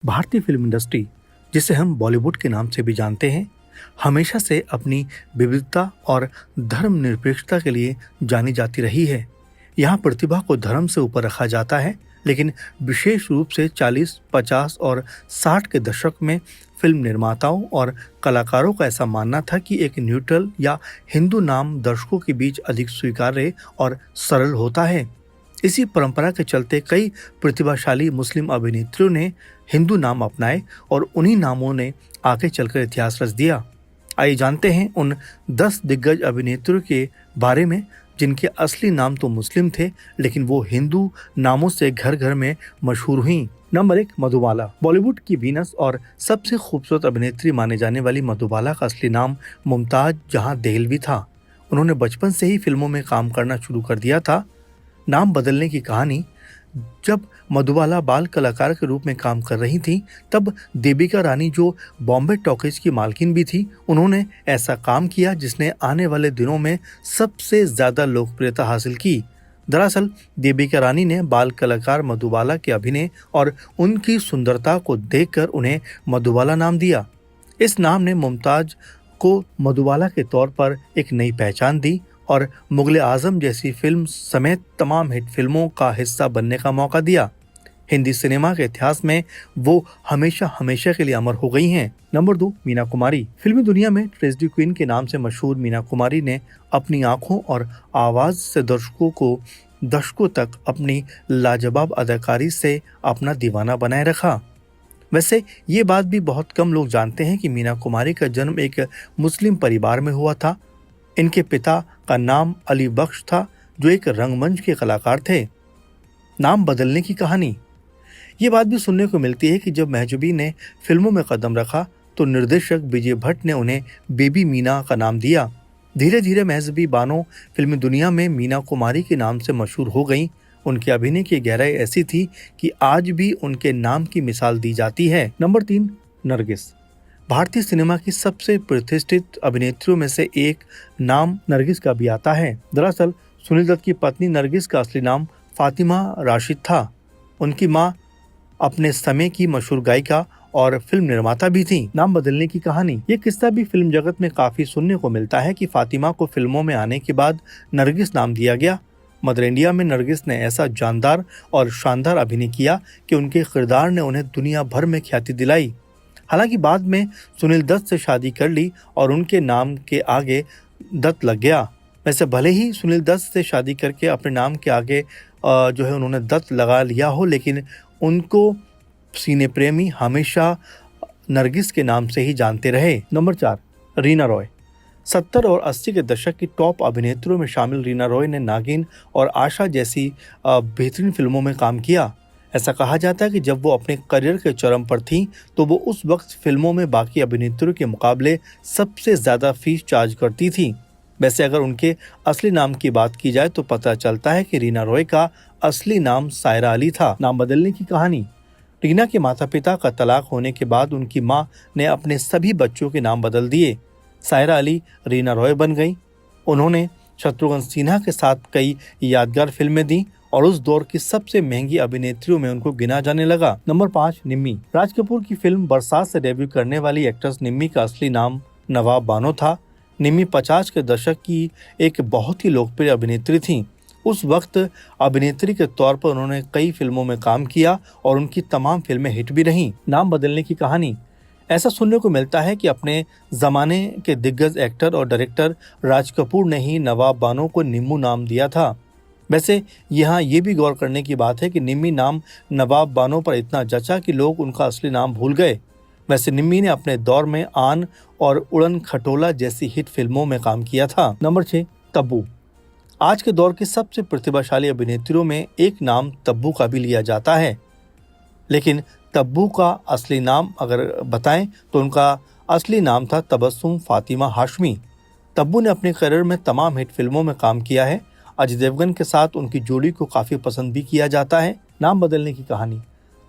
भारतीय film industry, जिसे हम बॉलीवुड के नाम से भी जानते हैं, हमेशा से अपनी विविधता और धर्मनिरपेक्षता के लिए जानी जाती रही है। यहाँ प्रतिभा को धर्म से ऊपर रखा जाता है, लेकिन विशेष रूप से 40, 50 और 60 के दशक में फिल्म निर्माताओं और कलाकारों का ऐसा मानना था कि एक न्यूट्रल या हिंदू नाम दर्शकों के बीच अधिक स्वीकार्य और सरल होता है। इसी परंपरा के चलते कई प्रतिभाशाली मुस्लिम अभिनेत्रियों ने हिंदू नाम अपनाए और उन्हीं नामों ने आगे चलकर इतिहास रच दिया। आइए जानते हैं उन 10 दिग्गज अभिनेत्रियों के बारे में जिनके असली नाम तो मुस्लिम थे, लेकिन वो हिंदू नामों से घर घर में मशहूर हुईं। नंबर 1, मधुबाला। बॉलीवुड की वीनस और सबसे खूबसूरत अभिनेत्री माने जाने वाली मधुबाला का असली नाम मुमताज जहां देहलवी था। उन्होंने बचपन से ही फिल्मों में काम करना शुरू कर दिया था। नाम बदलने की कहानी: जब मधुबाला बाल कलाकार के रूप में काम कर रही थी, तब देबिका रानी, जो बॉम्बे टॉकीज की मालकिन भी थी, उन्होंने ऐसा काम किया जिसने आने वाले दिनों में सबसे ज्यादा लोकप्रियता हासिल की। दरअसल देबिका रानी ने बाल कलाकार मधुबाला के अभिनय और उनकी सुंदरता को देखकर उन्हें मधुबाला नाम दिया। इस नाम ने मुमताज को मधुबाला के तौर पर एक नई पहचान दी और मुगले आजम जैसी फिल्म समेत तमाम हिट फिल्मों का हिस्सा बनने का मौका दिया। हिंदी सिनेमा के इतिहास में वो हमेशा हमेशा के लिए अमर हो गई हैं। नंबर 2, मीना कुमारी। फिल्मी दुनिया में ट्रेजेडी क्वीन के नाम से मशहूर मीना कुमारी ने अपनी आंखों और आवाज से दर्शकों को दशकों तक अपनी लाजवाब अदाकारी से अपना दीवाना बनाए रखा। वैसे ये बात भी बहुत कम लोग जानते हैं कि मीना कुमारी का जन्म एक मुस्लिम परिवार में हुआ था। इनके पिता का नाम अली बख्श था, जो एक रंगमंच के कलाकार थे। नाम बदलने की कहानी: ये बात भी सुनने को मिलती है कि जब महजूबी ने फिल्मों में कदम रखा तो निर्देशक विजय भट्ट ने उन्हें बेबी मीना का नाम दिया। धीरे धीरे महजूबी बानो फिल्मी दुनिया में मीना कुमारी के नाम से मशहूर हो गईं। उनके अभिनय की गहराई ऐसी थी कि आज भी उनके नाम की मिसाल दी जाती है। नंबर 3, नरगिस। भारतीय सिनेमा की सबसे प्रतिष्ठित अभिनेत्रियों में से एक नाम नरगिस का भी आता है। दरअसल सुनील दत्त की पत्नी नरगिस का असली नाम फातिमा राशिद था। उनकी मां अपने समय की मशहूर गायिका और फिल्म निर्माता भी थी। नाम बदलने की कहानी: ये किस्सा भी फिल्म जगत में काफी सुनने को मिलता है कि फातिमा को फिल्मों में आने के बाद नरगिस नाम दिया गया। मदर इंडिया में नरगिस ने ऐसा जानदार और शानदार अभिनय किया कि उनके किरदार ने उन्हें दुनिया भर में ख्याति दिलाई। हालांकि बाद में सुनील दत्त से शादी कर ली और उनके नाम के आगे दत्त लग गया। वैसे भले ही सुनील दत्त से शादी करके अपने नाम के आगे उन्होंने दत्त लगा लिया हो, लेकिन उनको सिने प्रेमी हमेशा नरगिस के नाम से ही जानते रहे। नंबर 4, रीना रॉय। 70 और 80 के दशक की टॉप अभिनेत्रियों में शामिल रीना रॉय ने नागिन और आशा जैसी बेहतरीन फिल्मों में काम किया। ऐसा कहा जाता है कि जब वो अपने करियर के चरम पर थीं, तो वो उस वक्त फिल्मों में बाकी अभिनेत्रियों के मुकाबले सबसे ज्यादा फीस चार्ज करती थीं। वैसे अगर उनके असली नाम की बात की जाए तो पता चलता है कि रीना रॉय का असली नाम सायरा अली था। नाम बदलने की कहानी: रीना के माता पिता का तलाक होने के बाद उनकी मां ने अपने सभी बच्चों के नाम बदल दिए। सायरा अली रीना रॉय बन गई। उन्होंने शत्रुघ्न सिन्हा के साथ कई यादगार फिल्में दी और उस दौर की सबसे महंगी अभिनेत्रियों में उनको गिना जाने लगा। नंबर 5, निम्मी। राज कपूर की फिल्म बरसात से डेब्यू करने वाली एक्ट्रेस निम्मी का असली नाम नवाब बानो था। निम्मी 50 के दशक की एक बहुत ही लोकप्रिय अभिनेत्री थी। उस वक्त अभिनेत्री के तौर पर उन्होंने कई फिल्मों में काम किया और उनकी तमाम फिल्में हिट भी रहीं। नाम बदलने की कहानी: ऐसा सुनने को मिलता है कि अपने जमाने के दिग्गज एक्टर और डायरेक्टर राज कपूर ने ही नवाब बानो को निम्मू नाम दिया था। वैसे यहाँ ये भी गौर करने की बात है कि निम्मी नाम नवाब बानो पर इतना जचा कि लोग उनका असली नाम भूल गए। वैसे निम्मी ने अपने दौर में आन और उड़न खटोला जैसी हिट फिल्मों में काम किया था। नंबर 6, तब्बू। आज के दौर की सबसे प्रतिभाशाली अभिनेत्रियों में एक नाम तब्बू का भी लिया जाता है, लेकिन तब्बू का असली नाम अगर बताएं तो उनका असली नाम था तबस्सुम फातिमा हाशमी। तब्बू ने अपने करियर में तमाम हिट फिल्मों में काम किया है। अजय देवगन के साथ उनकी जोड़ी को काफी पसंद भी किया जाता है। नाम बदलने की कहानी: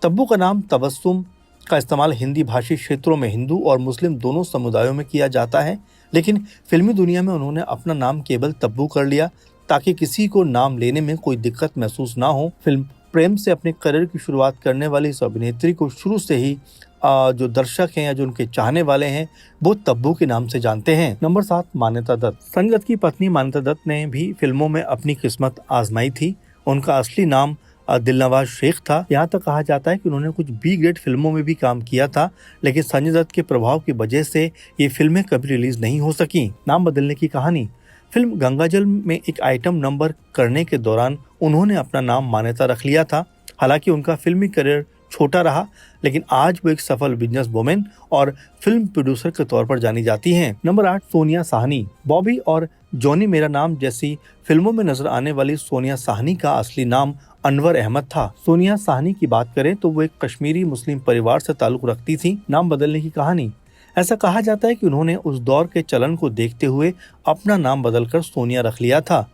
तब्बू का नाम तबस्सुम का इस्तेमाल हिंदी भाषी क्षेत्रों में हिंदू और मुस्लिम दोनों समुदायों में किया जाता है, लेकिन फिल्मी दुनिया में उन्होंने अपना नाम केवल तब्बू कर लिया ताकि किसी को नाम लेने में कोई दिक्कत महसूस ना हो। फिल्म प्रेम से अपने करियर की शुरुआत करने वाली इस अभिनेत्री को शुरू से ही जो दर्शक हैं या जो उनके चाहने वाले हैं वो तब्बू के नाम से जानते हैं। नंबर 7, मान्यता दत्त। संजय दत्त की पत्नी मान्यता दत्त ने भी फिल्मों में अपनी किस्मत आजमाई थी। उनका असली नाम दिलनवाज शेख था। यहाँ तक कहा जाता है कि उन्होंने कुछ बी ग्रेड फिल्मों में भी काम किया था, लेकिन संजय दत्त के प्रभाव की वजह से ये फिल्में कभी रिलीज नहीं हो सकी। नाम बदलने की कहानी। फिल्म गंगाजल में एक आइटम नंबर करने के दौरान उन्होंने अपना नाम मान्यता रख लिया था। हालांकि उनका फिल्मी करियर छोटा रहा, लेकिन आज वो एक सफल बिजनेस वुमेन और फिल्म प्रोड्यूसर के तौर पर जानी जाती हैं। नंबर 8, सोनिया साहनी। बॉबी और जॉनी मेरा नाम जैसी फिल्मों में नजर आने वाली सोनिया साहनी का असली नाम अनवर अहमद था। सोनिया साहनी की बात करें तो वो एक कश्मीरी मुस्लिम परिवार से ताल्लुक रखती थी। नाम बदलने की कहानी। ऐसा कहा जाता है कि उन्होंने उस दौर के चलन को देखते हुए अपना नाम बदलकर सोनिया रख लिया था।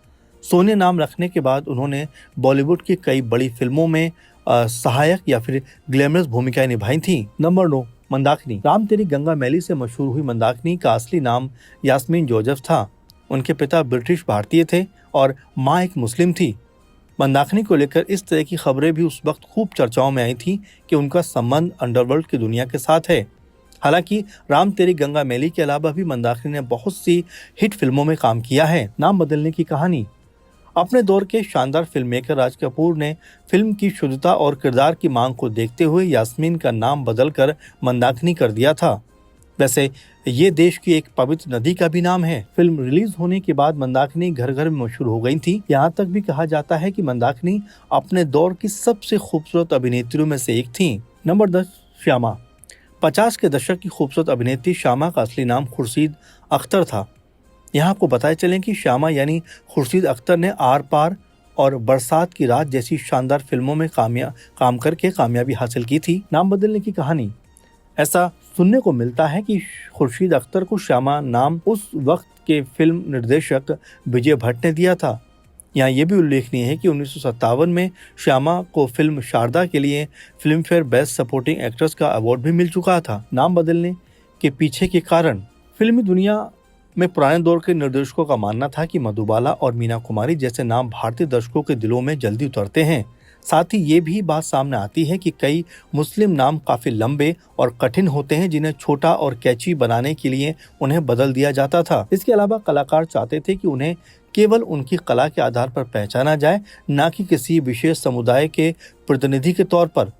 सोनिया नाम रखने के बाद उन्होंने बॉलीवुड की कई बड़ी फिल्मों में सहायक या फिर ग्लैमरस भूमिकाएं निभाई थी। नंबर 9, मंदाकिनी। राम तेरी गंगा मैली से मशहूर हुई मंदाकिनी का असली नाम यास्मीन जोसेफ था। उनके पिता ब्रिटिश भारतीय थे और माँ एक मुस्लिम थी। मंदाकिनी को लेकर इस तरह की खबरें भी उस वक्त खूब चर्चाओं में आई थी कि उनका संबंध अंडरवर्ल्ड की दुनिया के साथ है। हालांकि राम तेरी गंगा मैली के अलावा भी मंदाकिनी ने बहुत सी हिट फिल्मों में काम किया है। नाम बदलने की कहानी। अपने दौर के शानदार फिल्म मेकर राज कपूर ने फिल्म की शुद्धता और किरदार की मांग को देखते हुए यास्मीन का नाम बदलकर मंदाकिनी कर दिया था। वैसे ये देश की एक पवित्र नदी का भी नाम है। फिल्म रिलीज होने के बाद मंदाकिनी घर घर में मशहूर हो गई थी। यहाँ तक भी कहा जाता है कि मंदाकिनी अपने दौर की सबसे खूबसूरत अभिनेत्रियों में से एक थी। नंबर 10, श्यामा। 50 के दशक की खूबसूरत अभिनेत्री श्यामा का असली नाम खुर्शीद अख्तर था। यहाँ आपको बताया चलें कि श्यामा यानी खुर्शीद अख्तर ने आर पार और बरसात की रात जैसी शानदार फिल्मों में काम करके कामयाबी हासिल की थी। नाम बदलने की कहानी। ऐसा सुनने को मिलता है कि खुर्शीद अख्तर को श्यामा नाम उस वक्त के फिल्म निर्देशक विजय भट्ट ने दिया था। यहाँ ये भी उल्लेखनीय है कि 1957 में श्यामा को फिल्म शारदा के लिए film fair best supporting actress का अवार्ड भी मिल चुका था। नाम बदलने के पीछे के कारण। फिल्मी दुनिया में पुराने दौर के निर्देशकों का मानना था कि मधुबाला और मीना कुमारी जैसे नाम भारतीय दर्शकों के दिलों में जल्दी उतरते हैं। साथ ही ये भी बात सामने आती है कि कई मुस्लिम नाम काफी लंबे और कठिन होते हैं, जिन्हें छोटा और कैची बनाने के लिए उन्हें बदल दिया जाता था। इसके अलावा कलाकार चाहते थे कि उन्हें केवल उनकी कला के आधार पर पहचाना जाए, न कि किसी विशेष समुदाय के प्रतिनिधि के तौर पर।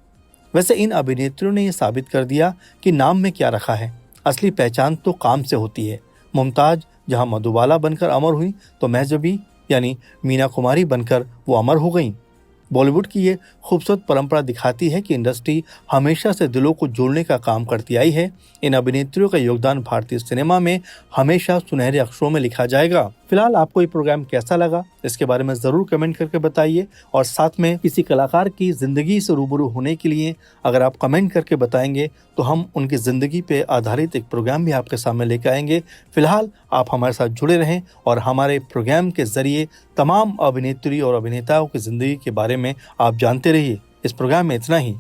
वैसे इन अभिनेत्रियों ने यह साबित कर दिया कि नाम में क्या रखा है। असली पहचान तो काम से होती है। मुमताज जहां मधुबाला बनकर अमर हुई, तो महजबी यानी मीना कुमारी बनकर वो अमर हो गईं। बॉलीवुड की ये खूबसूरत परंपरा दिखाती है कि इंडस्ट्री हमेशा से दिलों को जोड़ने का काम करती आई है। इन अभिनेत्रियों का योगदान भारतीय सिनेमा में हमेशा सुनहरे अक्षरों में लिखा जाएगा। फिलहाल आपको ये प्रोग्राम कैसा लगा, इसके बारे में जरूर कमेंट करके बताइए। और साथ में किसी कलाकार की जिंदगी से रूबरू होने के लिए अगर आप कमेंट करके बताएंगे तो हम उनकी जिंदगी पे आधारित एक प्रोग्राम भी आपके सामने लेकर आएंगे। फिलहाल आप हमारे साथ जुड़े रहें और हमारे प्रोग्राम के जरिए तमाम अभिनेत्री और अभिनेताओं की जिंदगी के बारे में आप जानते रहिए। इस प्रोग्राम में इतना ही।